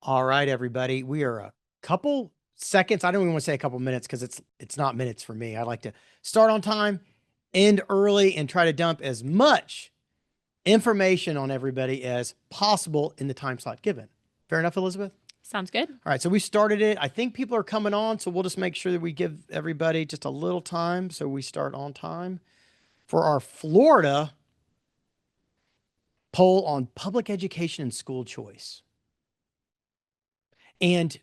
All right, everybody. We are a couple seconds. I don't even want to say a couple minutes because it's not minutes for me. I like to start on time, end early, and try to dump as much information on everybody as possible in the time slot given. Fair enough, Elizabeth? Sounds good. All right, so we started it. I think people are coming on, so we'll just make sure that we give everybody just a little time so we start on time for our Florida poll on public education and school choice. And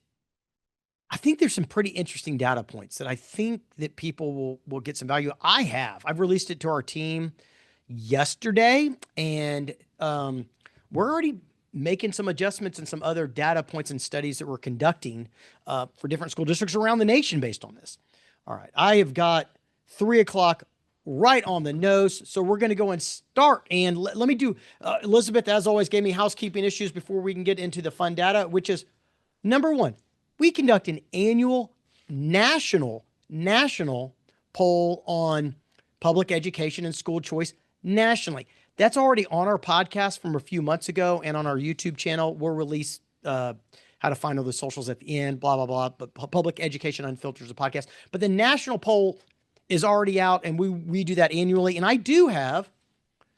I think there's some pretty interesting data points that I think that people will get some value. I've released it to our team yesterday, and we're already making some adjustments and some other data points and studies that we're conducting for different school districts around the nation based on this. All right, I have got 3 o'clock right on the nose, so we're going to go and start. And let me do. Elizabeth, as always, gave me housekeeping issues before we can get into the fun data, which is number one. We conduct an annual national poll on public education and school choice nationally. That's already on our podcast from a few months ago, and on our YouTube channel, we'll release how to find all the socials at the end, blah, blah, blah. But Public Education Unfiltered is a podcast. But the national poll is already out, and we do that annually. And I do have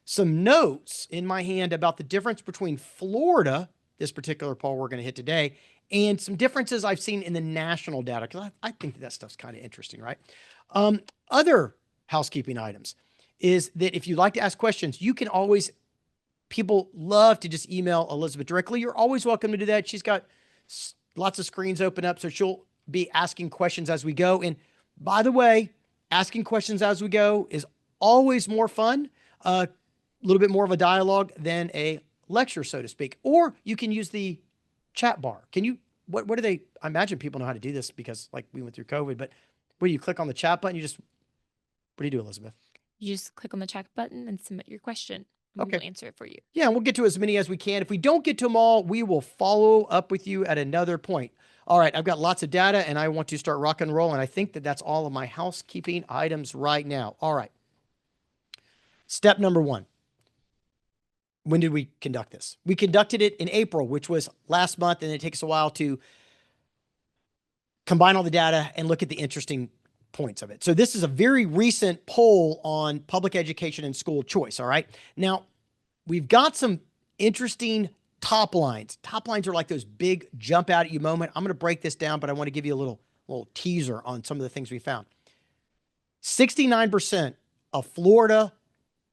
some notes in my hand about the difference between Florida, this particular poll we're going to hit today, and some differences I've seen in the national data, because I think that stuff's kind of interesting, right? Other housekeeping items is that if you'd like to ask questions, you can always, people love to just email Elizabeth directly. You're always welcome to do that. She's got lots of screens open up, so she'll be asking questions as we go. And by the way, asking questions as we go is always more fun, a little bit more of a dialogue than a lecture, so to speak. Or you can use the chat bar. Can you, what do they, I imagine people know how to do this because like we went through COVID, but what do you click on the chat button? What do you do, Elizabeth? You just click on the chat button and submit your question. Okay. We'll answer it for you. Yeah, and we'll get to as many as we can. If we don't get to them all, we will follow up with you at another point. All right, I've got lots of data and I want to start rock and roll. And I think that that's all of my housekeeping items right now. All right. Step number one. When did we conduct this? We conducted it in April, which was last month, and it takes a while to combine all the data and look at the interesting points of it. So this is a very recent poll on public education and school choice, all right? Now, we've got some interesting top lines. Top lines are like those big jump out at you moment. I'm going to break this down, but I want to give you a little teaser on some of the things we found. 69% of Florida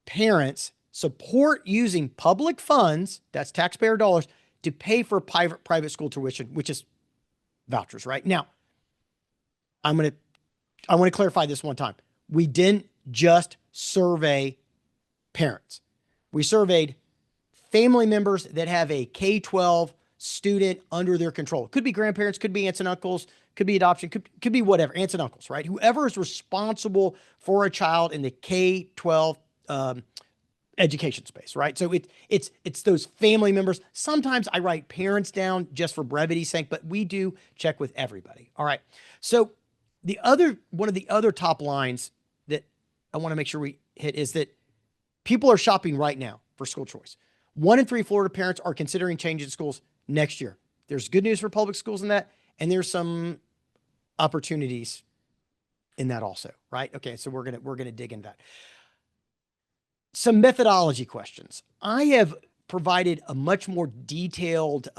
parents support using public funds, that's taxpayer dollars, to pay for private school tuition, which is vouchers, right? Now, I want to clarify this one time. We didn't just survey parents. We surveyed family members that have a K12 student under their control. It could be grandparents, could be aunts and uncles, could be adoption, could be whatever, aunts and uncles, right? Whoever is responsible for a child in the K12 education space, right? So it's those family members. Sometimes I write parents down just for brevity's sake, but we do check with everybody. All right. So one of the other top lines that I want to make sure we hit is that people are shopping right now for school choice. 1 in 3 Florida parents are considering changing schools next year. There's good news for public schools in that, and there's some opportunities in that also, right? Okay, so we're gonna dig into that. Some methodology questions. I have provided a much more detailed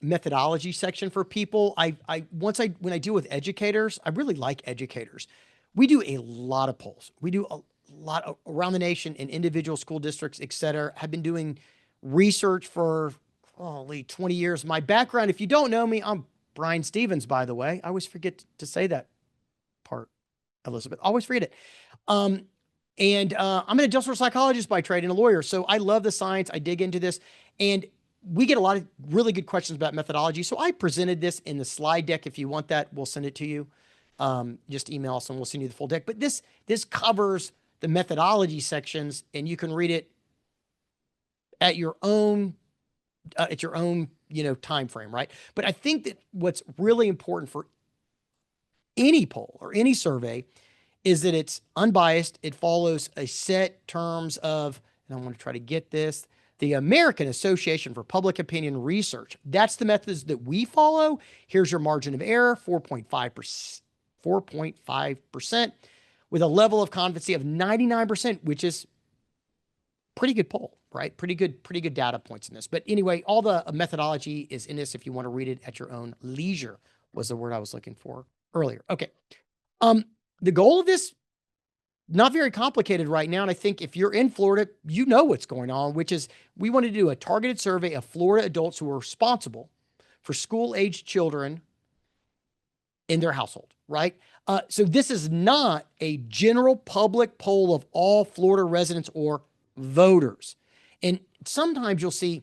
methodology section for people. When I deal with educators, I really like educators. We do a lot of polls. We do a lot around the nation in individual school districts, et cetera. I've been doing research for 20 years. My background, if you don't know me, I'm Brian Stevens, by the way. I always forget to say that part, Elizabeth. Always forget it. And I'm an industrial psychologist by trade and a lawyer. So I love the science. I dig into this. And we get a lot of really good questions about methodology. So I presented this in the slide deck. If you want that, we'll send it to you. Just email us and we'll send you the full deck. But this covers the methodology sections, and you can read it at your own time frame, right? But I think that what's really important for any poll or any survey is that it's unbiased. It follows a set terms of, and I want to try to get this, the American Association for Public Opinion Research. That's the methods that we follow. Here's your margin of error, 4.5%, 4.5%, with a level of confidence of 99%, which is pretty good poll, right? Pretty good data points in this. But anyway, all the methodology is in this if you want to read it at your own leisure, was the word I was looking for earlier. Okay. The goal of this, not very complicated right now. And I think if you're in Florida, you know what's going on, which is we want to do a targeted survey of Florida adults who are responsible for school-aged children in their household, right? So this is not a general public poll of all Florida residents or voters. And sometimes you'll see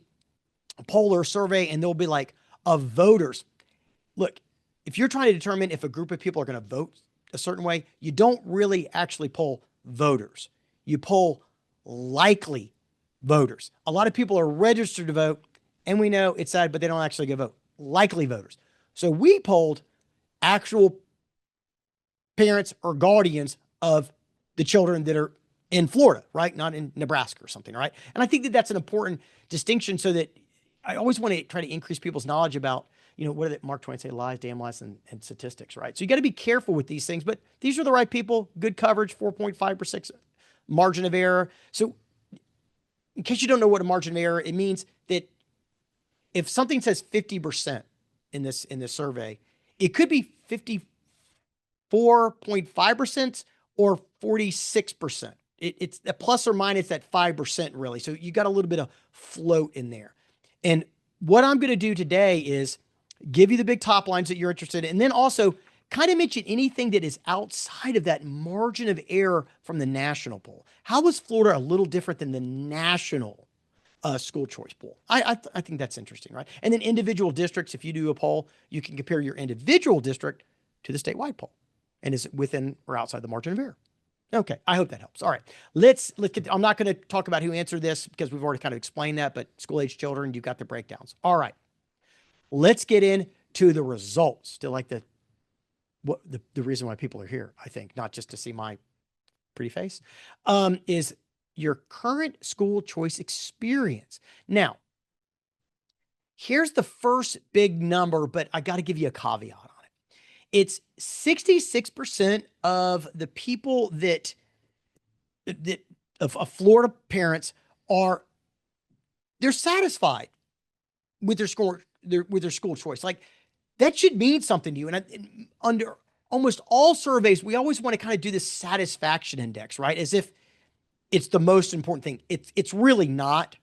a poll or a survey and they'll be like, of voters. Look, if you're trying to determine if a group of people are going to vote a certain way, you don't really actually poll voters. You poll likely voters. A lot of people are registered to vote, and we know it's sad, but they don't actually go vote. Likely voters. So we polled actual parents or guardians of the children that are in Florida, right? Not in Nebraska or something, right? And I think that that's an important distinction so that I always want to try to increase people's knowledge about, what did Mark Twain say? Lies, damn lies, and statistics, right? So you got to be careful with these things, but these are the right people, good coverage, 4.5% margin of error. So in case you don't know what a margin of error, it means that if something says 50% in this survey, it could be 54.5% or 46%. It's a plus or minus that 5% really. So you got a little bit of float in there. And what I'm going to do today is give you the big top lines that you're interested in, and then also kind of mention anything that is outside of that margin of error from the national poll. How is Florida a little different than the national school choice poll? I think that's interesting, right? And then individual districts, if you do a poll, you can compare your individual district to the statewide poll. And is it within or outside the margin of error? Okay, I hope that helps. All right, let's get. I'm not going to talk about who answered this because we've already kind of explained that, but school-age children, you got the breakdowns. All right, let's get into the results. Still like the reason why people are here, I think, not just to see my pretty face, is your current school choice experience. Now, here's the first big number, but I got to give you a caveat on it. It's 66% of the people that of Florida parents they're satisfied with their school choice. Like that should mean something to you. And under almost all surveys, we always want to kind of do this satisfaction index, right? As if it's the most important thing. It's really not,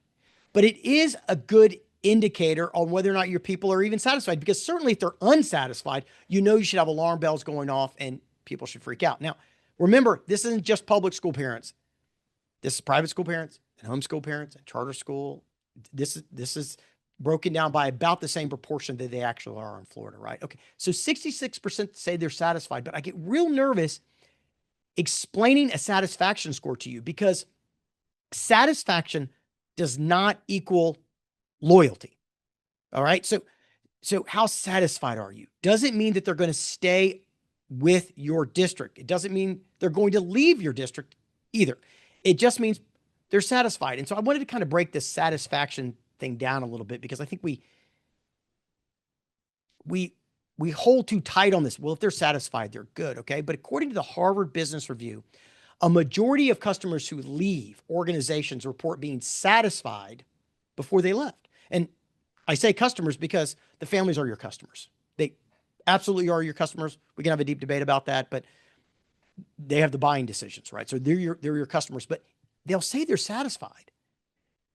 but it is a good indicator on whether or not your people are even satisfied, because certainly if they're unsatisfied, you should have alarm bells going off and people should freak out. Now, remember, this isn't just public school parents. This is private school parents and homeschool parents and charter school. This is broken down by about the same proportion that they actually are in Florida, right? Okay, so 66% say they're satisfied, but I get real nervous explaining a satisfaction score to you because satisfaction does not equal loyalty. All right. So how satisfied are you? Doesn't mean that they're going to stay with your district. It doesn't mean they're going to leave your district either. It just means they're satisfied. And so I wanted to kind of break this satisfaction thing down a little bit because I think we hold too tight on this. Well, if they're satisfied, they're good. Okay. But according to the Harvard Business Review, a majority of customers who leave organizations report being satisfied before they left. And I say customers because the families are your customers. They absolutely are your customers. We can have a deep debate about that, but they have the buying decisions, right? So they're your customers, but they'll say they're satisfied.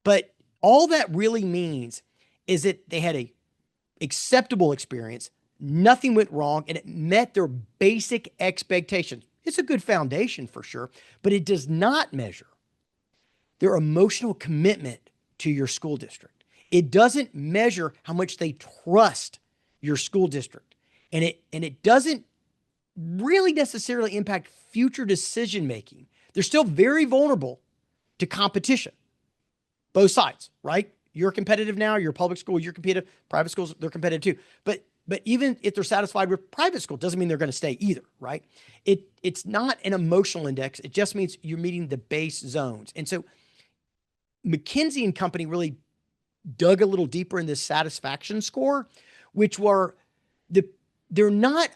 But all that really means is that they had a acceptable experience, nothing went wrong, and it met their basic expectations. It's a good foundation for sure, but it does not measure their emotional commitment to your school district. It doesn't measure how much they trust your school district. And it doesn't really necessarily impact future decision making. They're still very vulnerable to competition. Both sides, right? You're competitive now, you're a public school, you're competitive, private schools, they're competitive too. But even if they're satisfied with private school, doesn't mean they're going to stay either, right? It's not an emotional index. It just means you're meeting the base zones. And so McKinsey and Company really dug a little deeper in this satisfaction score, which were the they're not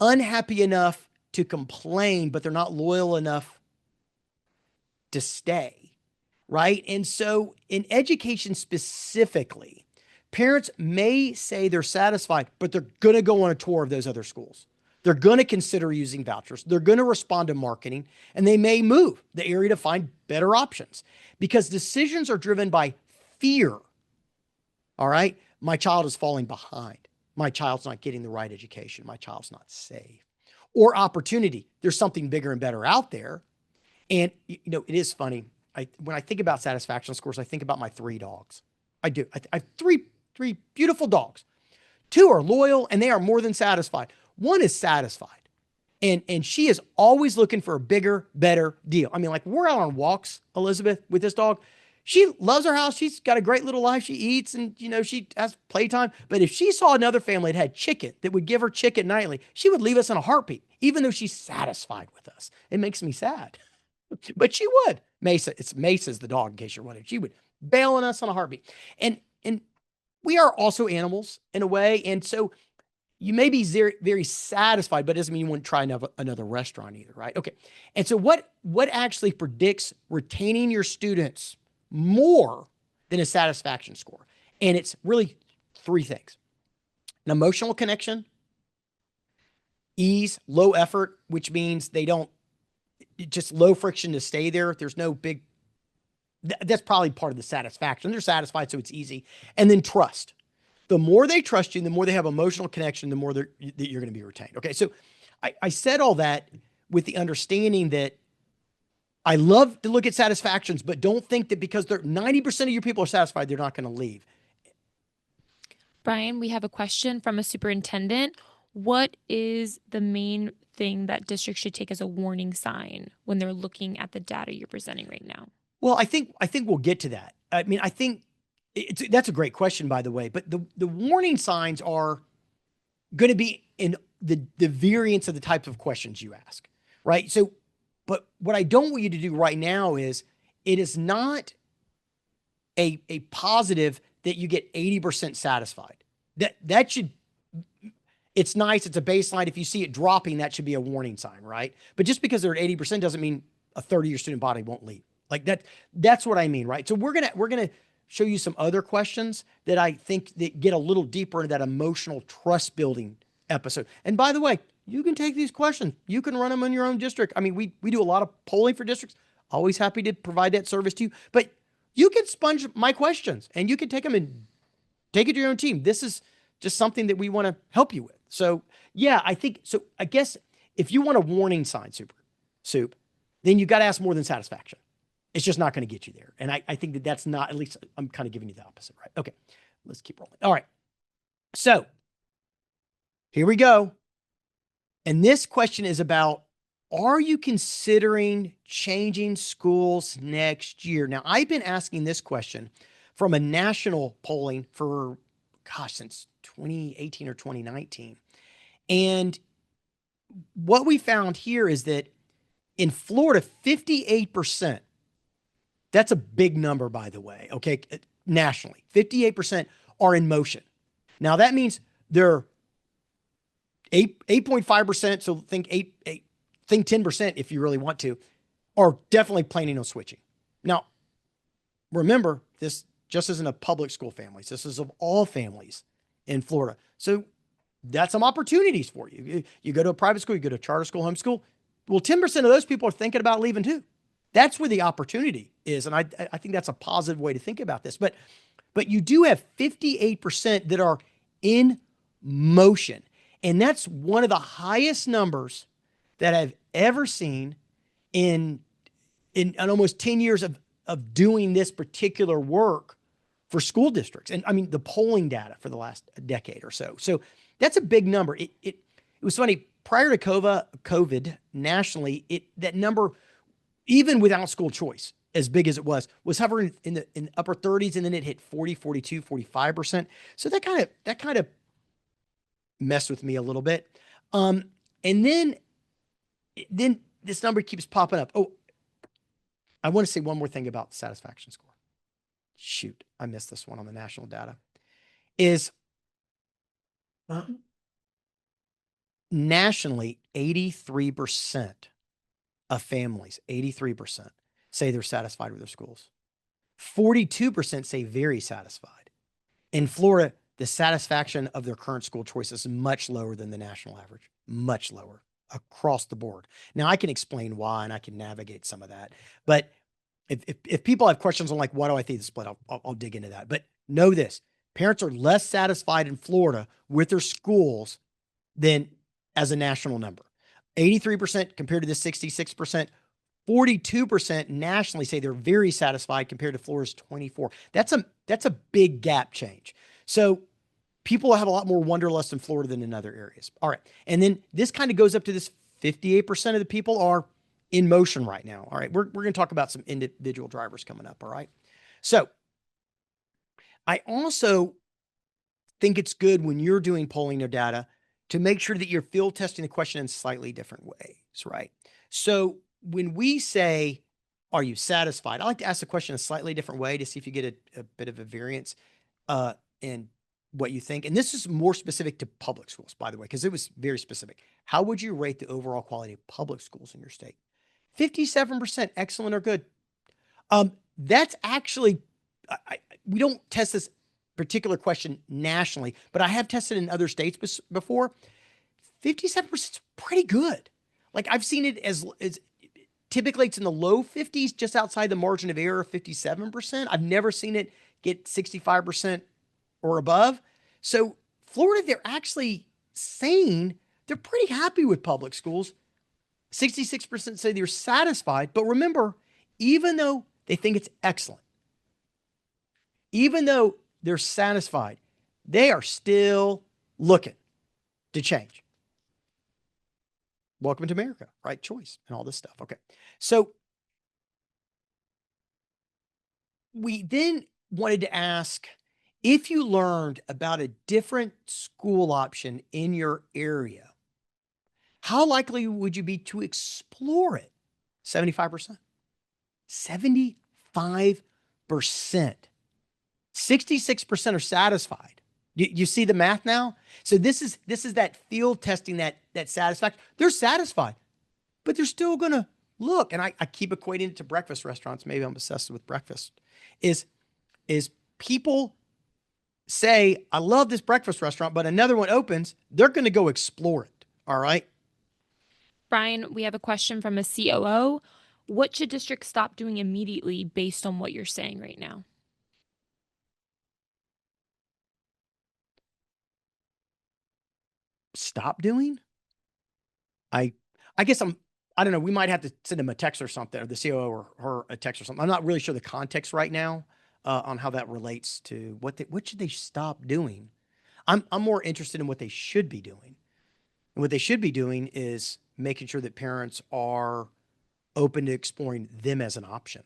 unhappy enough to complain, but they're not loyal enough to stay, right? And so in education specifically, parents may say they're satisfied, but they're going to go on a tour of those other schools. They're going to consider using vouchers. They're going to respond to marketing, and they may move the area to find better options because decisions are driven by fear. All right. My child is falling behind. My child's not getting the right education. My child's not safe. Or opportunity. There's something bigger and better out there. And it is funny. When I think about satisfaction scores, I think about my 3 dogs. I do. I have three beautiful dogs. 2 are loyal and they are more than satisfied. 1 is satisfied. And she is always looking for a bigger, better deal. I mean, like we're out on walks, Elizabeth, with this dog. She loves her house. She's got a great little life. She eats and she has playtime. But if she saw another family that had chicken that would give her chicken nightly, she would leave us in a heartbeat, even though she's satisfied with us. It makes me sad. But she would. Mesa's the dog, in case you're wondering. She would bail on us on a heartbeat. And we are also animals in a way. And so you may be very, very satisfied, but it doesn't mean you wouldn't try another restaurant either, right? Okay. And so what actually predicts retaining your students more than a satisfaction score? And it's really 3 things: an emotional connection, ease, low effort, which means they don't just low friction to stay there. There's no big, that's probably part of the satisfaction. They're satisfied, so it's easy. And then trust. The more they trust you, the more they have emotional connection, the more that you're going to be retained. Okay. So I said all that with the understanding that I love to look at satisfactions, but don't think that because they're 90% of your people are satisfied, they're not going to leave. Brian, we have a question from a superintendent. What is the main thing that districts should take as a warning sign when they're looking at the data you're presenting right now? Well, I think we'll get to that. I mean, I think that's a great question, by the way. But the warning signs are going to be in the variance of the types of questions you ask, right? So, but what I don't want you to do right now is it is not a positive that you get 80% satisfied. That should, it's nice. It's a baseline. If you see it dropping, that should be a warning sign, right? But just because they're at 80% doesn't mean a third of your student body won't leave. Like that's what I mean, right? So we're gonna show you some other questions that I think that get a little deeper into that emotional trust building episode. And by the way, you can take these questions. You can run them in your own district. I mean, we do a lot of polling for districts. Always happy to provide that service to you. But you can sponge my questions and you can take them and take it to your own team. This is just something that we want to help you with. So yeah, I think so. I guess if you want a warning sign, soup, then you got to ask more than satisfaction. It's just not going to get you there. And I think that's not, at least I'm kind of giving you the opposite, right? Okay, let's keep rolling. All right. So here we go. And this question is about, are you considering changing schools next year? Now, I've been asking this question from a national polling for, since 2018 or 2019. And what we found here is that in Florida, 58%, that's a big number, by the way, okay, nationally, 58% are in motion. Now, that means they're 8.5%, so think 10% if you really want to, are definitely planning on switching. Now, remember, this just isn't of public school families. This is of all families in Florida. So that's some opportunities for you. You go to a private school, you go to a charter school, homeschool. Well, 10% of those people are thinking about leaving too. That's where the opportunity is. And I think that's a positive way to think about this. But you do have 58% that are in motion. And that's one of the highest numbers that I've ever seen in almost 10 years of doing this particular work for school districts. And I mean, the polling data for the last decade or so. So that's a big number. It was funny, prior to COVID nationally, that number, even without school choice, as big as it was hovering in the upper 30s, and then it hit 40, 42, 45%. So that kind of messed with me a little bit. And then this number keeps popping up. Oh, I want to say one more thing about the satisfaction score. shoot, I missed this one on the national data, is nationally, 83% of families, 83% say they're satisfied with their schools. 42% say very satisfied. In Florida, the satisfaction of their current school choice is much lower than the national average, much lower across the board. Now, I can explain why and I can navigate some of that. But if people have questions on like, why do I think the split, I'll dig into that. But know this, parents are less satisfied in Florida with their schools than as a national number. 83% compared to the 66%. 42% nationally say they're very satisfied compared to Florida's 24. That's a big gap change. So people have a lot more wanderlust in Florida than in other areas. All right. And then this kind of goes up to this 58% of the people are in motion right now. All right. We're going to talk about some individual drivers coming up. All right. So I also think it's good when you're doing polling or data to make sure that you're field testing the question in slightly different ways, right? So when we say, are you satisfied? I like to ask the question a slightly different way to see if you get a bit of a variance in what you think. And this is more specific to public schools, by the way, because it was very specific. How would you rate the overall quality of public schools in your state? 57% excellent or good. That's actually, we don't test this particular question nationally, but I have tested in other states before. 57% is pretty good. Like I've seen it as typically it's in the low 50s, just outside the margin of error of 57%. I've never seen it get 65% or above. So Florida, they're actually saying they're pretty happy with public schools. 66% say they're satisfied. But remember, even though they think it's excellent, even though they're satisfied, they are still looking to change. Welcome to America, right? Choice and all this stuff. Okay. So we then wanted to ask if you learned about a different school option in your area, how likely would you be to explore it? 75%. 75%. 66% are satisfied. You see the math now? So this is that field testing that satisfaction. They're satisfied, but they're still gonna look. And I keep equating it to breakfast restaurants. Maybe I'm obsessed with breakfast. Is people say, I love this breakfast restaurant, but another one opens, they're gonna go explore it. All right. Brian, we have a question from a COO. What should districts stop doing immediately based on what you're saying right now? Stop doing? I I guess I don't know. We might have to send him a text or something, or the COO or her a text or something. I'm not really sure the context right now on how that relates to what should they stop doing. I'm more interested in what they should be doing. And what they should be doing is making sure that parents are open to exploring them as an option,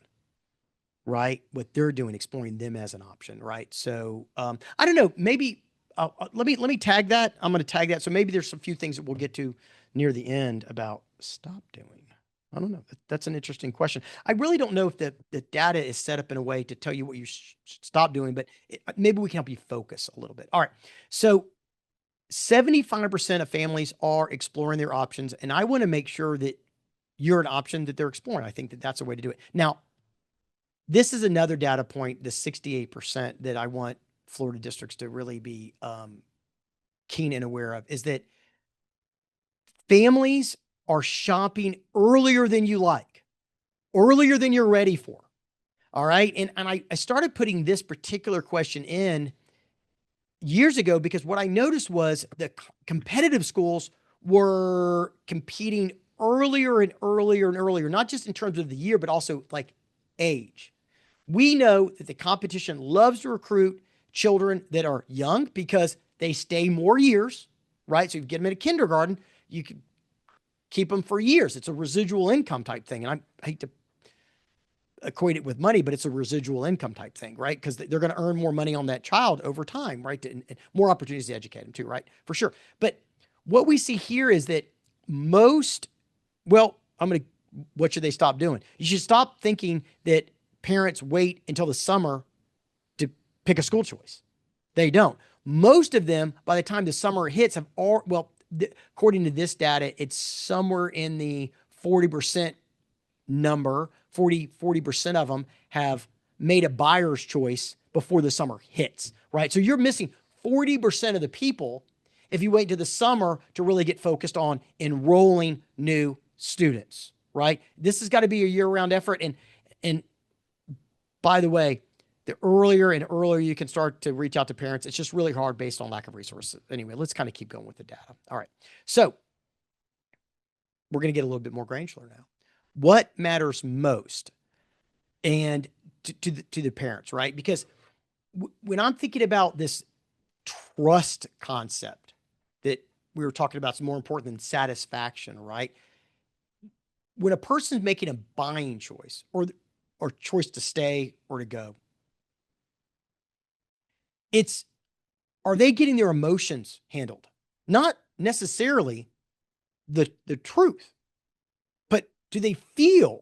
right? What they're doing, exploring them as an option, right? So I don't know. Maybe let me tag that. I'm going to tag that. So maybe there's a few things that we'll get to near the end about stop doing. I don't know. That's an interesting question. I really don't know if the data is set up in a way to tell you what you should stop doing, but maybe we can help you focus a little bit. All right. So 75% of families are exploring their options, and I want to make sure that you're an option that they're exploring. I think that that's a way to do it. Now, this is another data point, the 68% that I want Florida districts to really be keen and aware of is that families are shopping earlier than you like, earlier than you're ready for. All right. And I started putting this particular question in years ago because what I noticed was the competitive schools were competing earlier and earlier and earlier, not just in terms of the year, but also like age. We know that the competition loves to recruit children that are young because they stay more years, right? So if you get them in a kindergarten, you can keep them for years. It's a residual income type thing. And I hate to equate it with money, but it's a residual income type thing, right? Because they're going to earn more money on that child over time, right? And more opportunities to educate them too, right? For sure. But what we see here is that what should they stop doing? You should stop thinking that parents wait until the summer pick a school choice. They don't. Most of them, by the time the summer hits, have all, well, according to this data, it's somewhere in the 40% number. 40% of them have made a buyer's choice before the summer hits, right? So you're missing 40% of the people if you wait to the summer to really get focused on enrolling new students, right? This has got to be a year-round effort. And by the way, the earlier and earlier you can start to reach out to parents, it's just really hard based on lack of resources. Anyway, let's kind of keep going with the data. All right. So we're going to get a little bit more granular now. What matters most and to the parents, right? Because when I'm thinking about this trust concept that we were talking about, is more important than satisfaction, right? When a person's making a buying choice or choice to stay or to go, it's, are they getting their emotions handled? Not necessarily the truth, but do they feel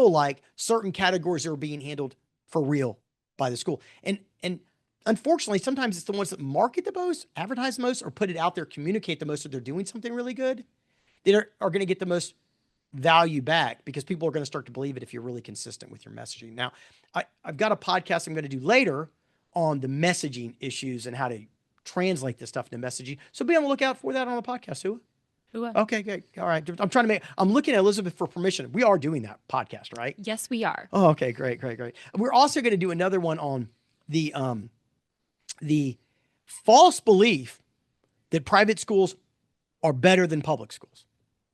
like certain categories are being handled for real by the school? And unfortunately, sometimes it's the ones that market the most, advertise the most, or put it out there, communicate the most that they're doing something really good that are going to get the most value back, because people are going to start to believe it if you're really consistent with your messaging. Now, I've got a podcast I'm going to do later on the messaging issues and how to translate this stuff into messaging. So be on the lookout for that on the podcast, Sue. Ooh. Okay, good. All right. I'm looking at Elizabeth for permission. We are doing that podcast, right? Yes, we are. Oh, okay. Great, great, great. We're also going to do another one on the false belief that private schools are better than public schools.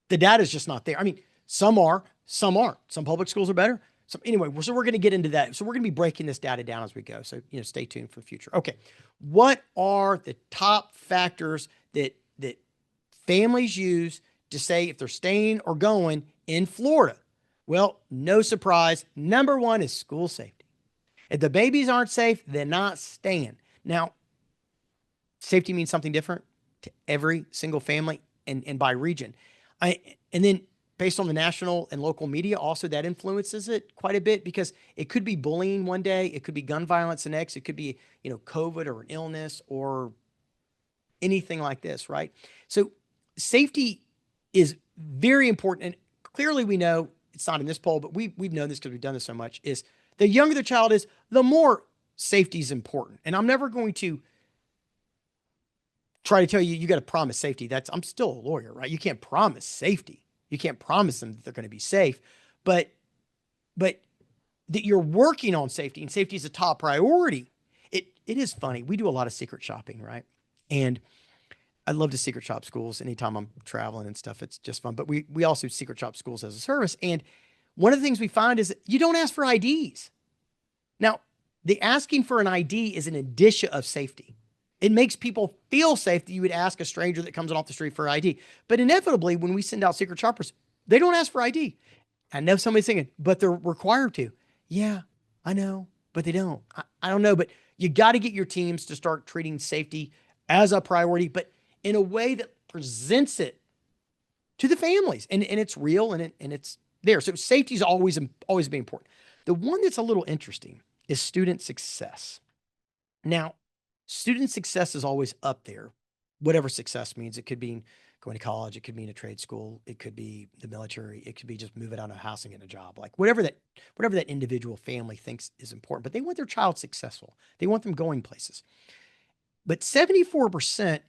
The data is just not there. I mean, some are, some aren't. Some public schools are better. So anyway, so we're going to get into that. So we're going to be breaking this data down as we go. So, stay tuned for the future. Okay. What are the top factors that families use to say if they're staying or going in Florida? Well, no surprise. Number one is school safety. If the babies aren't safe, they're not staying. Now, safety means something different to every single family and by region. And then based on the national and local media, also that influences it quite a bit, because it could be bullying one day, it could be gun violence the next, it could be, COVID or an illness or anything like this, right? So safety is very important. And clearly we know it's not in this poll, but we've known this because we've done this so much, is the younger the child is, the more safety is important. And I'm never going to try to tell you, you got to promise safety. I'm still a lawyer, right? You can't promise safety. You can't promise them that they're going to be safe, but that you're working on safety, and safety is a top priority. It is funny. We do a lot of secret shopping, right? And I love to secret shop schools anytime I'm traveling and stuff. It's just fun. But we also secret shop schools as a service. And one of the things we find is that you don't ask for IDs. Now, the asking for an ID is an indicia of safety. It makes people feel safe that you would ask a stranger that comes off the street for ID. But inevitably, when we send out secret shoppers, they don't ask for ID. I know somebody's thinking, but they're required to. Yeah, I know, but they don't. I don't know, but you got to get your teams to start treating safety as a priority, but in a way that presents it to the families, and it's real and it's there. So safety is always be important. The one that's a little interesting is student success. Now, student success is always up there, whatever success means. It could be going to college, it could mean a trade school, it could be the military, it could be just moving out of a house and getting a job, like whatever that individual family thinks is important. But they want their child successful. They want them going places. But 74%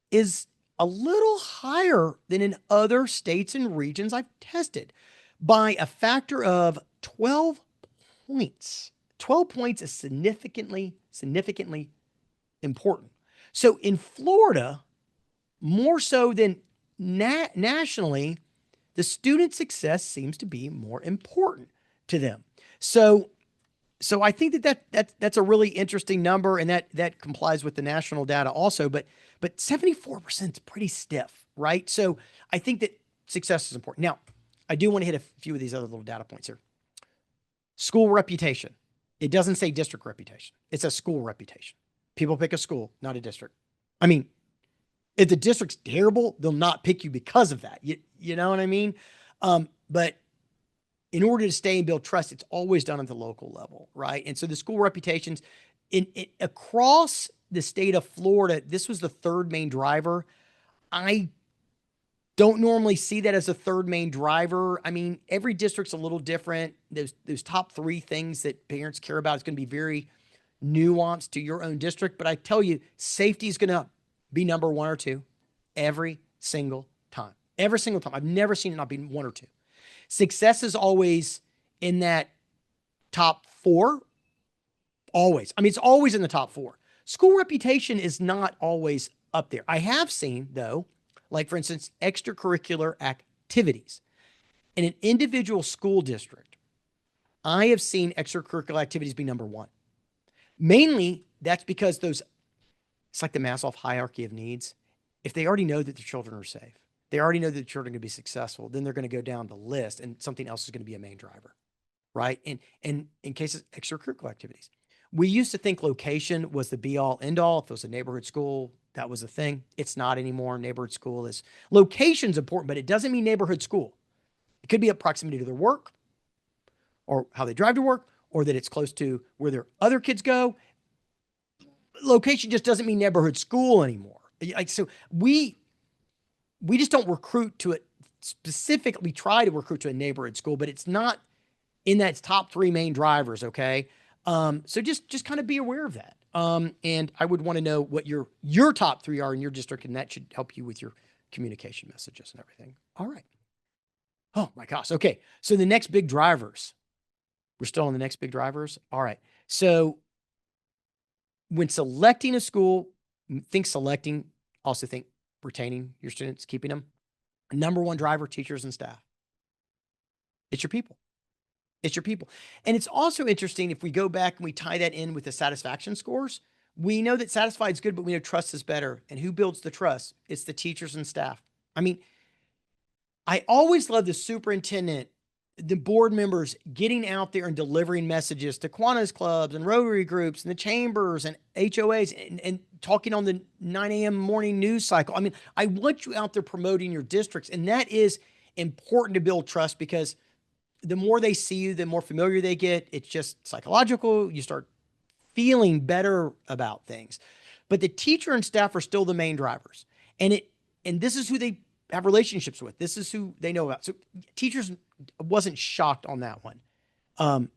is a little higher than in other states and regions I've tested by a factor of 12 points. 12 points is significantly important. So in Florida, more so than nationally, the student success seems to be more important to them. So I think that's a really interesting number, and that complies with the national data also. But 74% is pretty stiff, right? So I think that success is important. Now, I do want to hit a few of these other little data points here. School reputation. It doesn't say district reputation. It says school reputation. People pick a school, not a district. I mean, if the district's terrible, they'll not pick you because of that. You know what I mean? But in order to stay and build trust, it's always done at the local level, right? And so the school reputations across the state of Florida, this was the third main driver. I don't normally see that as a third main driver. I mean, every district's a little different. Those top three things that parents care about is going to be very nuanced to your own district. But I tell you, safety is going to be number one or two every single time. Every single time. I've never seen it not be one or two. Success is always in that top four. Always. I mean, it's always in the top four. School reputation is not always up there. I have seen, though, like for instance, extracurricular activities. In an individual school district, I have seen extracurricular activities be number one. Mainly, that's because it's like the Maslow hierarchy of needs. If they already know that their children are safe, they already know that the children are going to be successful, then they're going to go down the list and something else is going to be a main driver, right? And in cases, extracurricular activities. We used to think location was the be all end all. If it was a neighborhood school, that was a thing. It's not anymore. Neighborhood school is location's important, but it doesn't mean neighborhood school. It could be a proximity to their work or how they drive to work, or that it's close to where their other kids go. Location just doesn't mean neighborhood school anymore. Like, so we just don't recruit to it specifically. We try to recruit to a neighborhood school, but it's not in that top three main drivers. Okay. So just kind of be aware of that. And I would want to know what your top three are in your district, and that should help you with your communication messages and everything. All right. Oh my gosh. Okay. So the next big drivers, we're still on the next big drivers. All right. So when selecting a school, think selecting, also think retaining your students, keeping them. Number one driver, teachers and staff. It's your people. It's your people. And it's also interesting if we go back and we tie that in with the satisfaction scores. We know that satisfied is good, but we know trust is better. And who builds the trust? It's the teachers and staff. I mean, I always love the superintendent, the board members getting out there and delivering messages to Kiwanis clubs and Rotary groups and the chambers and HOAs and talking on the 9 a.m. morning news cycle. I mean, I want you out there promoting your districts. And that is important to build trust because the more they see you, the more familiar they get. It's just psychological. You start feeling better about things. But the teacher and staff are still the main drivers. And this is who they have relationships with. This is who they know about. So teachers wasn't shocked on that one.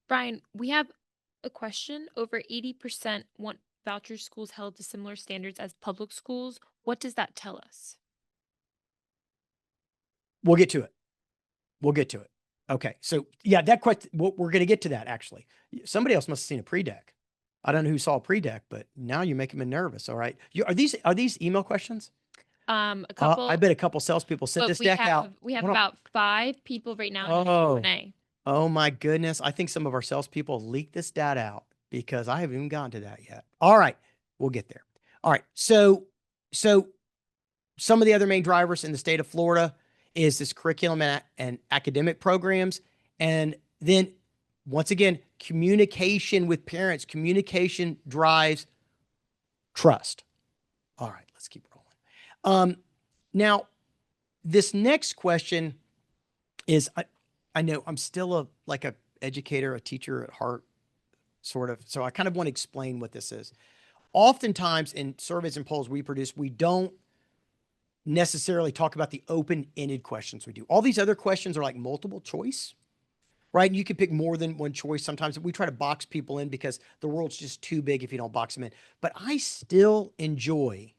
Brian, we have a question. Over 80% want voucher schools held to similar standards as public schools. What does that tell us? We'll get to it. We'll get to it. Okay. So yeah, that question, we're going to get to that actually. Somebody else must have seen a pre-deck. I don't know who saw a pre-deck, but now you're making me nervous. All right. Are these email questions? A couple, I bet a couple salespeople sent but this deck out. we have Hold on. about 5 people right now in the Oh, Q&A. oh my goodness. I think some of our salespeople leaked this data out because I haven't even gotten to that yet. All right. We'll get there. All right. So some of the other main drivers in the state of Florida is this curriculum and academic programs. And then once again, communication with parents. Communication drives trust. All right, let's keep rolling. Now, this next question is, I know I'm still a educator, a teacher at heart, sort of. So I kind of want to explain what this is. Oftentimes in surveys and polls we produce, we don't necessarily talk about the open-ended questions we do. All these other questions are like multiple choice, right? You can pick more than one choice. Sometimes we try to box people in because the world's just too big if you don't box them in. But I still enjoy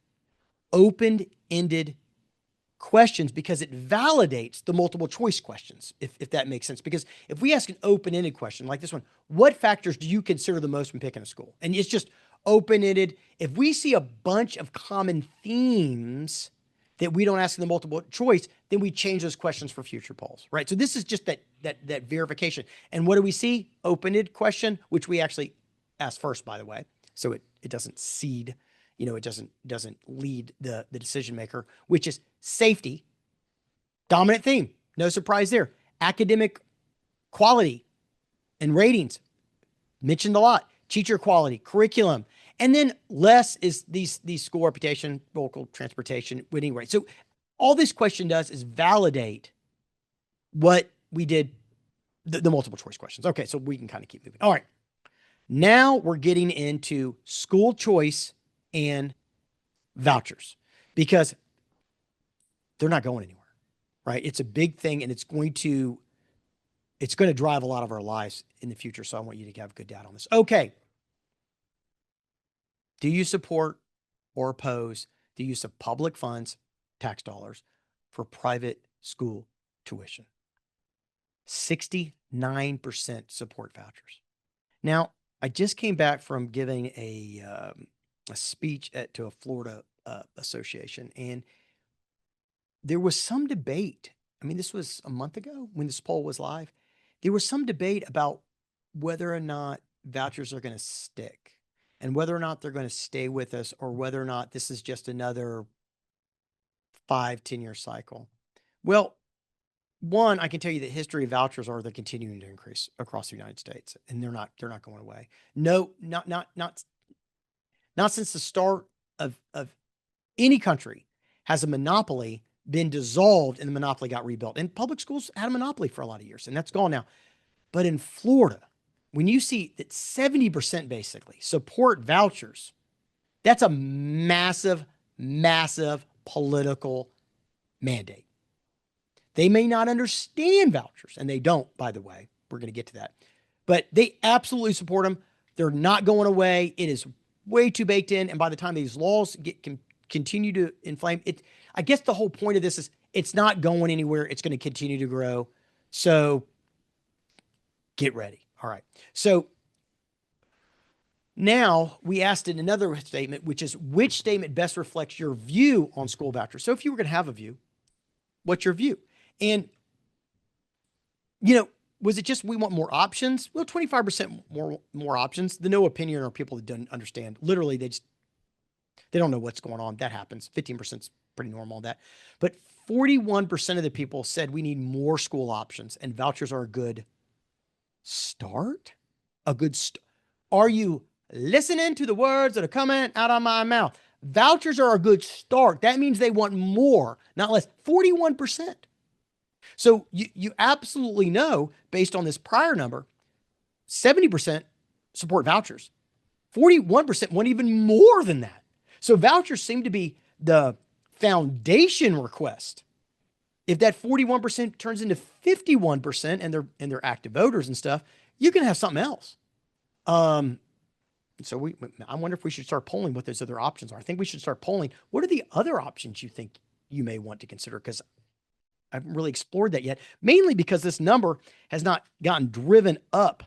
open-ended questions because it validates the multiple choice questions, if that makes sense. Because if we ask an open-ended question like this one, what factors do you consider the most when picking a school? And it's just open-ended. If we see a bunch of common themes that we don't ask in the multiple choice, then we change those questions for future polls, right? So this is just that verification. And what do we see? Open-ended question, which we actually ask first, by the way. So it doesn't seed, it doesn't lead the decision maker, which is safety, dominant theme. No surprise there. Academic quality and ratings, mentioned a lot. Teacher quality, curriculum, and then less is these school reputation, local transportation, winning rate. So all this question does is validate what we did the multiple choice questions. Okay, so we can kind of keep moving. All right. Now we're getting into school choice and vouchers because they're not going anywhere, right? It's a big thing and it's going to drive a lot of our lives in the future. So I want you to have good data on this. Okay. Do you support or oppose the use of public funds, tax dollars, for private school tuition? 69% support vouchers. Now, I just came back from giving a speech to a Florida association, and there was some debate. I mean, this was a month ago when this poll was live. There was some debate about whether or not vouchers are going to stick and whether or not they're going to stay with us or whether or not this is just another 5, 10 year cycle. Well, one, I can tell you that history of vouchers are they're continuing to increase across the United States, and they're not going away. No, not since the start of any country has a monopoly been dissolved and the monopoly got rebuilt. And public schools had a monopoly for a lot of years, and that's gone now. But in Florida, when you see that 70% basically support vouchers, that's a massive, massive political mandate. They may not understand vouchers, and they don't, by the way. We're going to get to that. But they absolutely support them. They're not going away. It is way too baked in. And by the time these laws continue to inflame it, I guess the whole point of this is it's not going anywhere. It's going to continue to grow. So get ready. All right. So now we asked in another statement, which is which statement best reflects your view on school vouchers? So if you were going to have a view, what's your view? And, was it just we want more options? Well, 25% more options. The no opinion are people that don't understand. Literally, they don't know what's going on. That happens. 15% is pretty normal on that. But 41% of the people said we need more school options and vouchers are a good start. Are you listening to the words that are coming out of my mouth? Vouchers are a good start. That means they want more, not less. 41%. So you absolutely know, based on this prior number, 70% support vouchers. 41% want even more than that. So vouchers seem to be the foundation request. If that 41% turns into 51% and they're active voters and stuff, you can have something else. So I wonder if we should start polling what those other options are. I think we should start polling what are the other options you think you may want to consider, because I haven't really explored that yet, mainly because this number has not gotten driven up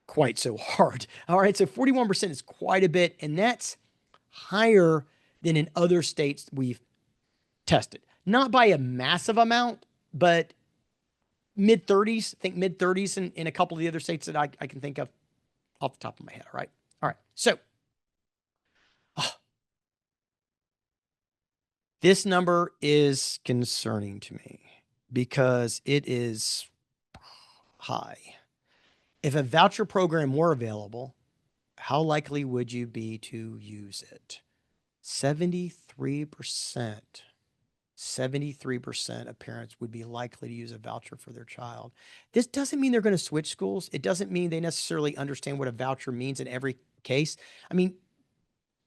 quite so hard. All right, so 41% is quite a bit, and that's higher than in other states we've tested. Not by a massive amount, but mid 30s. I think mid 30s in a couple of the other states that I can think of off the top of my head. All right. All right. So this number is concerning to me because it is high. If a voucher program were available, how likely would you be to use it? 73%. 73% of parents would be likely to use a voucher for their child. This doesn't mean they're going to switch schools. It doesn't mean they necessarily understand what a voucher means in every case. I mean,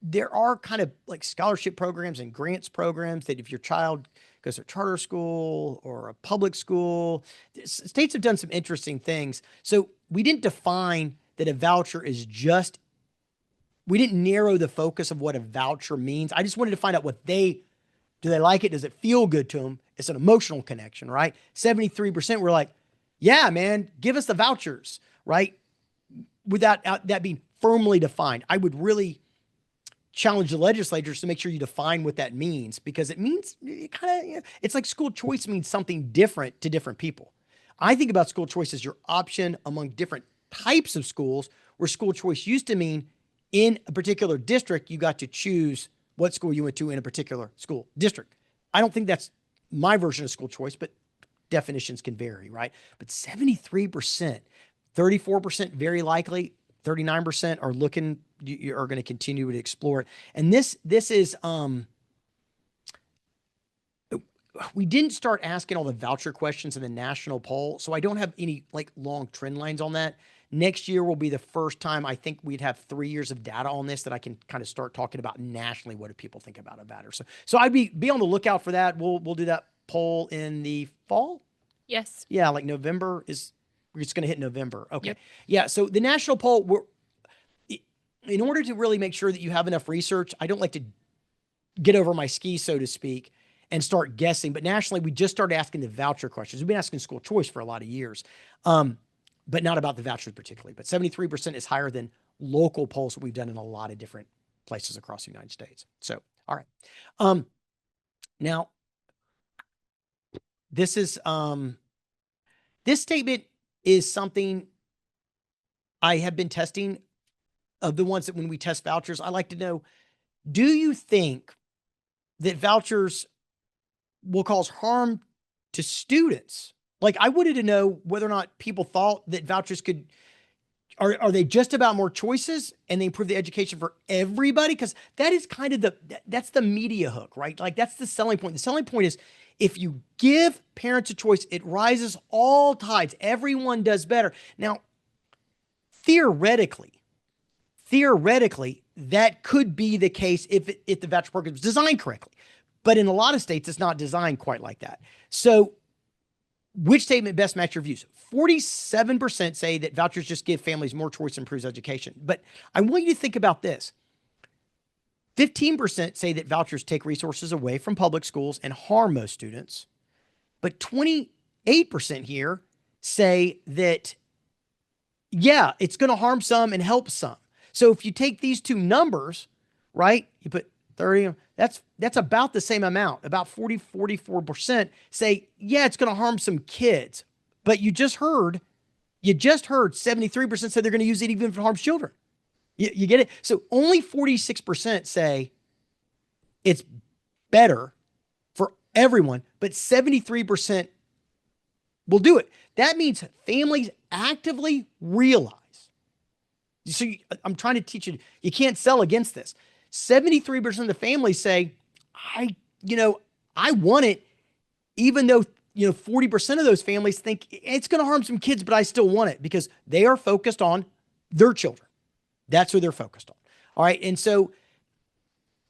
there are kind of like scholarship programs and grants programs that if your child goes to a charter school or a public school, states have done some interesting things. So we didn't define that a voucher is just, we didn't narrow the focus of what a voucher means. I just wanted to find out do they like it? Does it feel good to them? It's an emotional connection, right? 73% were like, yeah, man, give us the vouchers, right? Without that being firmly defined. I would really challenge the legislatures to make sure you define what that means, because it means it's like school choice means something different to different people. I think about school choice as your option among different types of schools, where school choice used to mean in a particular district, you got to choose what school you went to in a particular school district. I don't think that's my version of school choice, but definitions can vary, right? But 73%, 34% very likely, 39% are going to continue to explore it. And this is we didn't start asking all the voucher questions in the national poll, so I don't have any like long trend lines on that. Next year will be the first time I think we'd have 3 years of data on this that I can kind of start talking about nationally. What do people think about it? So I'd be on the lookout for that. We'll do that poll in the fall. Yes. Yeah, like November is we're just going to hit November. Okay. Yep. Yeah. So the national poll, in order to really make sure that you have enough research, I don't like to get over my skis, so to speak, and start guessing. But nationally, we just started asking the voucher questions. We've been asking school choice for a lot of years, but not about the vouchers particularly. But 73% is higher than local polls that we've done in a lot of different places across the United States. So, all right. Now, this is this statement is something I have been testing of the ones that when we test vouchers, I like to know, do you think that vouchers will cause harm to students? Like I wanted to know whether or not people thought that vouchers could are they just about more choices and they improve the education for everybody? Because that is kind of that's the media hook, right? Like that's the selling point. The selling point is if you give parents a choice, it rises all tides. Everyone does better. Now, theoretically, that could be the case if the voucher program is designed correctly. But in a lot of states, it's not designed quite like that. So which statement best match your views? 47% say that vouchers just give families more choice and improves education. But I want you to think about this. 15% say that vouchers take resources away from public schools and harm most students. But 28% here say that, yeah, it's going to harm some and help some. So if you take these two numbers, right, you put 30, that's about the same amount. About 44% say, yeah, it's going to harm some kids. But you just heard 73% say they're going to use it even if it harms children. You get it? So only 46% say it's better for everyone, but 73% will do it. That means families actively realize. So I'm trying to teach you, you can't sell against this. 73% of the families say, I, I want it, even though, 40% of those families think it's going to harm some kids, but I still want it because they are focused on their children. That's who they're focused on. All right. And so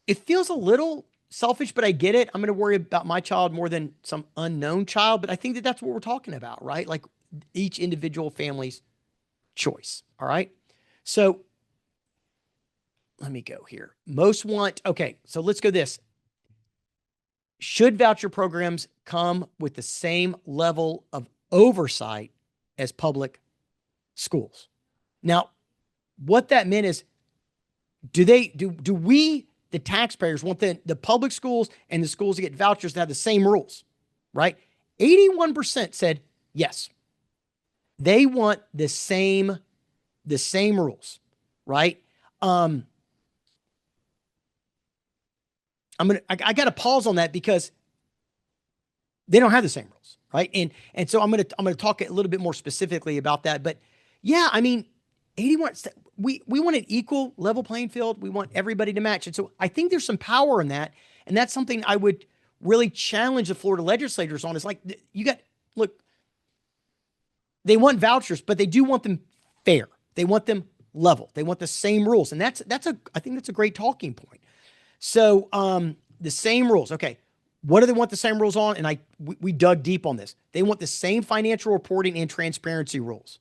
it feels a little selfish, but I get it. I'm going to worry about my child more than some unknown child, but I think that that's what we're talking about, right? Like each individual family's choice. All right. So let me go here. Okay, so let's go this. Should voucher programs come with the same level of oversight as public schools? Now, what that meant is, do we, the taxpayers, want the public schools and the schools that get vouchers to have the same rules, right? 81% said yes. They want the same rules, right? I got to pause on that because they don't have the same rules, right? And so I'm gonna talk a little bit more specifically about that. But yeah, I mean, 81. We want an equal level playing field. We want everybody to match, and so I think there's some power in that, and that's something I would really challenge the Florida legislators on. Is like look, they want vouchers, but they do want them fair. They want them level. They want the same rules, and I think that's a great talking point. So the same rules. Okay. What do they want the same rules on? And we dug deep on this. They want the same financial reporting and transparency rules.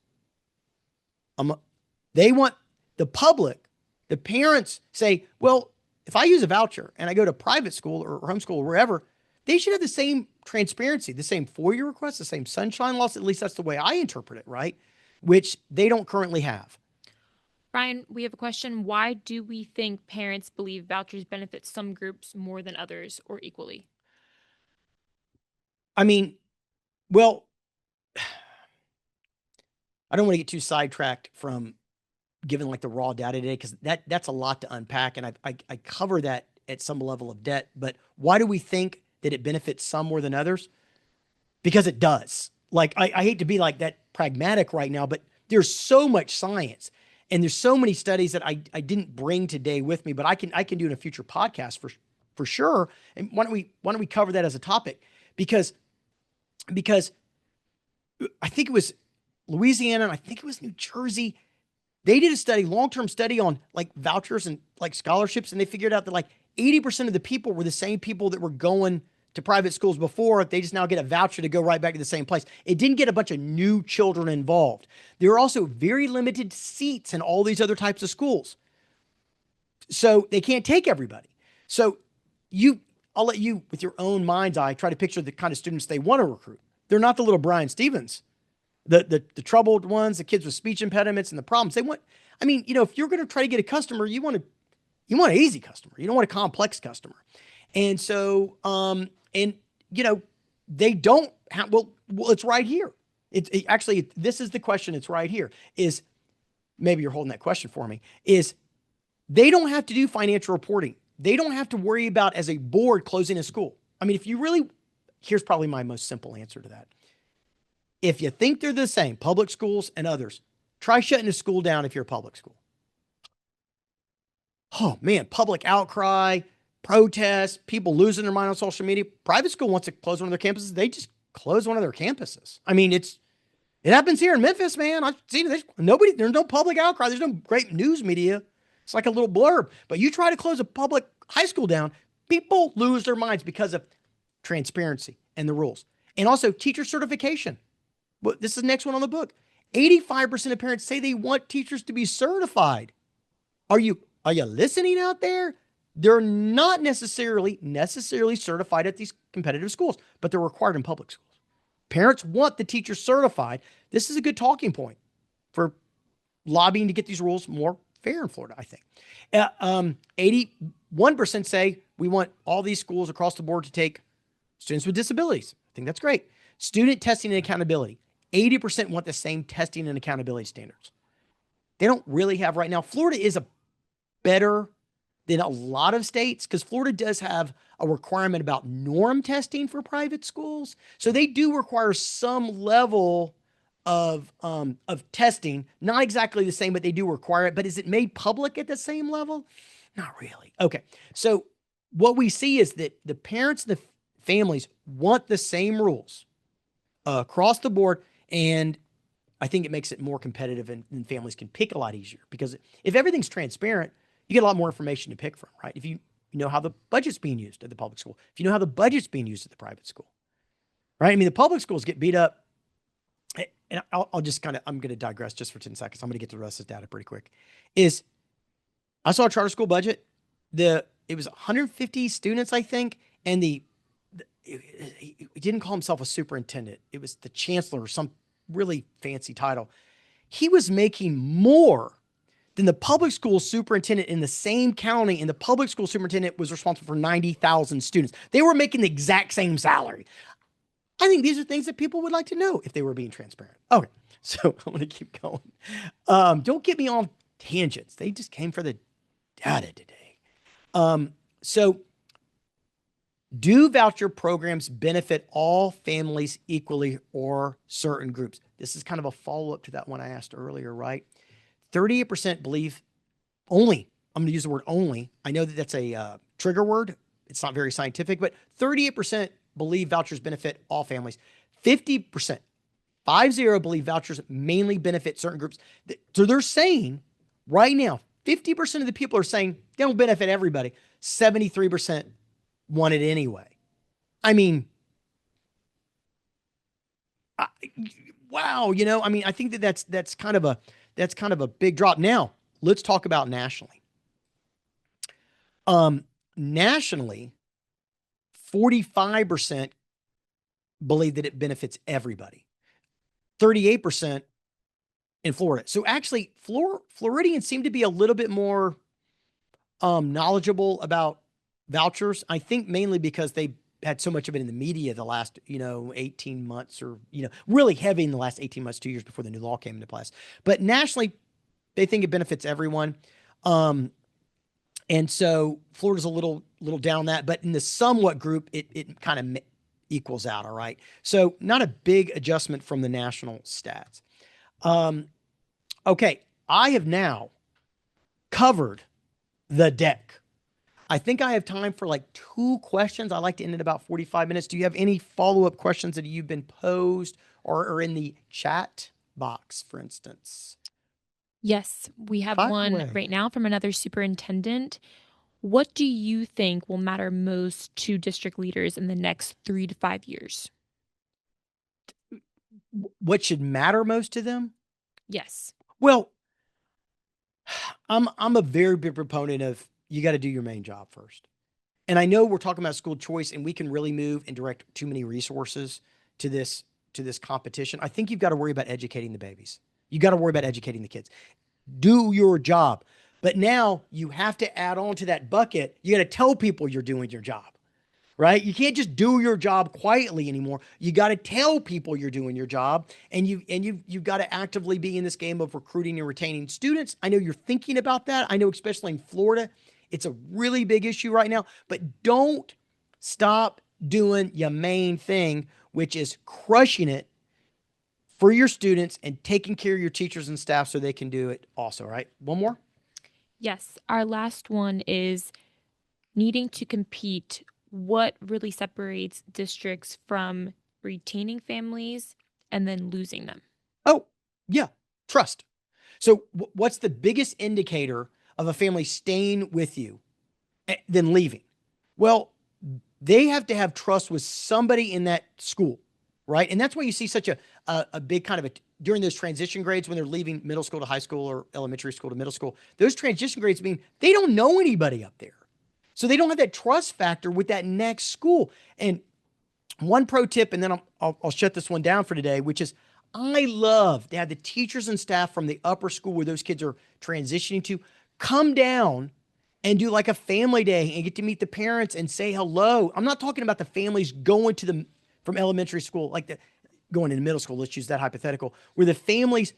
They want the public, the parents say, well, if I use a voucher and I go to private school or homeschool or wherever, they should have the same transparency, the same FOIA requests, the same sunshine laws. At least that's the way I interpret it, right? Which they don't currently have. Brian, we have a question. Why do we think parents believe vouchers benefit some groups more than others or equally? I mean, well, I don't want to get too sidetracked from giving like the raw data today because that's a lot to unpack, and I cover that at some level of depth. But why do we think that it benefits some more than others? Because it does. Like I hate to be like that pragmatic right now, but there's so much science and there's so many studies that I didn't bring today with me, but I can do in a future podcast for sure. And why don't we cover that as a topic? because because I think it was Louisiana and I think it was New Jersey. They did a study, long-term study on like vouchers and like scholarships, and they figured out that like 80% of the people were the same people that were going to private schools before. They just now get a voucher to go right back to the same place. It didn't get a bunch of new children involved. There are also very limited seats in all these other types of schools. So they can't take everybody. So you, I'll let you, with your own mind's eye, try to picture the kind of students they want to recruit. They're not the little Brian Stevens, the troubled ones, the kids with speech impediments and the problems. They want, I mean, if you're going to try to get a customer, you want an easy customer. You don't want a complex customer. And so, and you know, they don't have, well, it's right here. Actually, this is the question. It's right here is maybe you're holding that question for me is they don't have to do financial reporting. They don't have to worry about as a board closing a school. I mean, if you really, here's probably my most simple answer to that. If you think they're the same, public schools and others, try shutting a school down if you're a public school. Oh man, public outcry, protests, people losing their mind on social media. Private school wants to close one of their campuses, they just close one of their campuses. I mean, it happens here in Memphis, man. I've seen it. There's no public outcry. There's no great news media. It's like a little blurb. But you try to close a public high school down, people lose their minds because of transparency and the rules. And also teacher certification. But this is the next one on the book. 85% of parents say they want teachers to be certified. Are you listening out there? They're not necessarily certified at these competitive schools, but they're required in public schools. Parents want the teacher certified. This is a good talking point for lobbying to get these rules more fair in Florida, I think. 81% say we want all these schools across the board to take students with disabilities. I think that's great. Student testing and accountability. 80% want the same testing and accountability standards. They don't really have right now. Florida is a better than a lot of states because Florida does have a requirement about norm testing for private schools. So they do require some level of testing. Not exactly the same, but they do require it. But is it made public at the same level? Not really. Okay. So what we see is that the parents and the families want the same rules across the board. And I think it makes it more competitive and families can pick a lot easier because if everything's transparent, you get a lot more information to pick from, right? If you know how the budget's being used at the public school, if you know how the budget's being used at the private school, right? I mean, the public schools get beat up. And I'll just I'm going to digress just for 10 seconds. I'm going to get to the rest of this data pretty quick. I saw a charter school budget. It was 150 students, I think. And he didn't call himself a superintendent. It was the chancellor or some really fancy title. He was making more than the public school superintendent in the same county, and the public school superintendent was responsible for 90,000 students. They were making the exact same salary. I think these are things that people would like to know if they were being transparent. Okay, so I'm going to keep going. Don't get me on tangents. They just came for the data today. So do voucher programs benefit all families equally or certain groups? This is kind of a follow-up to that one I asked earlier, right? 38% believe only. I'm going to use the word only. I know that that's a trigger word. It's not very scientific, but 38% believe vouchers benefit all families. 50%, 50 believe vouchers mainly benefit certain groups. So they're saying right now, 50% of the people are saying they don't benefit everybody. 73% want it anyway. I mean, wow. I mean, I think that's kind of a big drop. Now, let's talk about nationally. Nationally, 45% believe that it benefits everybody. 38% in Florida. So actually, Floridians seem to be a little bit more knowledgeable about vouchers. I think mainly because they had so much of it in the media the last, 18 months or, really heavy in the last 18 months, 2 years before the new law came into place. But nationally, they think it benefits everyone. And so Florida's a little down that, but in the somewhat group, it kind of equals out. All right. So not a big adjustment from the national stats. Okay. I have now covered the deck. I think I have time for like two questions. I like to end in about 45 minutes. Do you have any follow up questions that you've been posed or in the chat box, for instance? Yes, we have Fire one away. right now from another superintendent. What do you think will matter most to district leaders in the next 3 to 5 years? What should matter most to them? Yes. Well, I'm a very big proponent of you got to do your main job first. And I know we're talking about school choice and we can really move and direct too many resources to this competition. I think you've got to worry about educating the babies. You got to worry about educating the kids. Do your job. But now you have to add on to that bucket. You got to tell people you're doing your job, right? You can't just do your job quietly anymore. You got to tell people you're doing your job, and you've got to actively be in this game of recruiting and retaining students. I know you're thinking about that. I know especially in Florida, it's a really big issue right now, but don't stop doing your main thing, which is crushing it for your students and taking care of your teachers and staff so they can do it also, right? One more. Yes. Our last one is needing to compete. What really separates districts from retaining families and then losing them? Oh, yeah, trust. So, what's the biggest indicator of a family staying with you than leaving? Well, they have to have trust with somebody in that school, right? And that's why you see such a big kind of a during those transition grades when they're leaving middle school to high school or elementary school to middle school. Those transition grades mean they don't know anybody up there. So they don't have that trust factor with that next school. And one pro tip, and then I'll shut this one down for today, which is I love to have the teachers and staff from the upper school where those kids are transitioning to come down and do like a family day and get to meet the parents and say hello. I'm not talking about the families going to the from elementary school, like the going into middle school. Let's use that hypothetical, where the families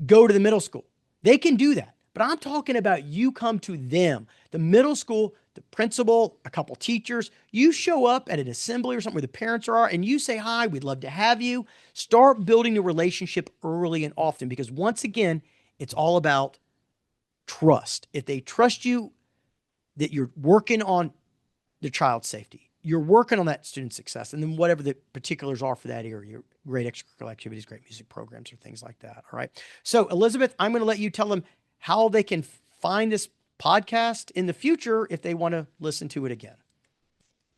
go to the middle school. They can do that. But I'm talking about you come to them, the middle school, the principal, a couple teachers. You show up at an assembly or something where the parents are, and you say, hi, we'd love to have you. Start building the relationship early and often because once again, it's all about trust. If they trust you, that you're working on the child's safety. You're working on that student success, and then whatever the particulars are for that area, great extracurricular activities, great music programs, or things like that. All right. So, Elizabeth, I'm going to let you tell them how they can find this podcast in the future if they want to listen to it again.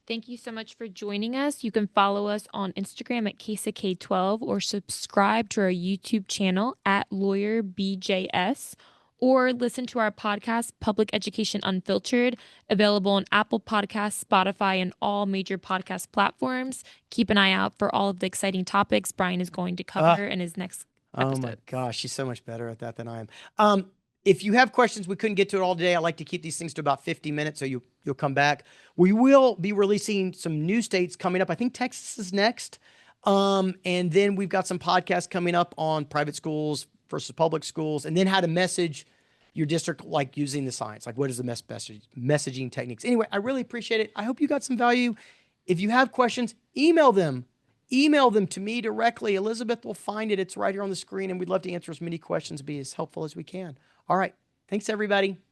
Thank you so much for joining us. You can follow us on Instagram at Caissa K12 or subscribe to our YouTube channel at LawyerBJS or listen to our podcast, Public Education Unfiltered, available on Apple Podcasts, Spotify, and all major podcast platforms. Keep an eye out for all of the exciting topics Brian is going to Uh, cover in his next Oh my episodes. gosh, she's so much better at that than I am. If you have questions, we couldn't get to it all today. I like to keep these things to about 50 minutes, so you'll come back. We will be releasing some new states coming up. I think Texas is next. And then we've got some podcasts coming up on private schools versus public schools, and then how to message your district, like using the science, like what is the messaging techniques. Anyway, I really appreciate it. I hope you got some value. If you have questions, email them to me directly. Elizabeth will find it. It's right here on the screen, and we'd love to answer as many questions, be as helpful as we can. All right. Thanks, everybody.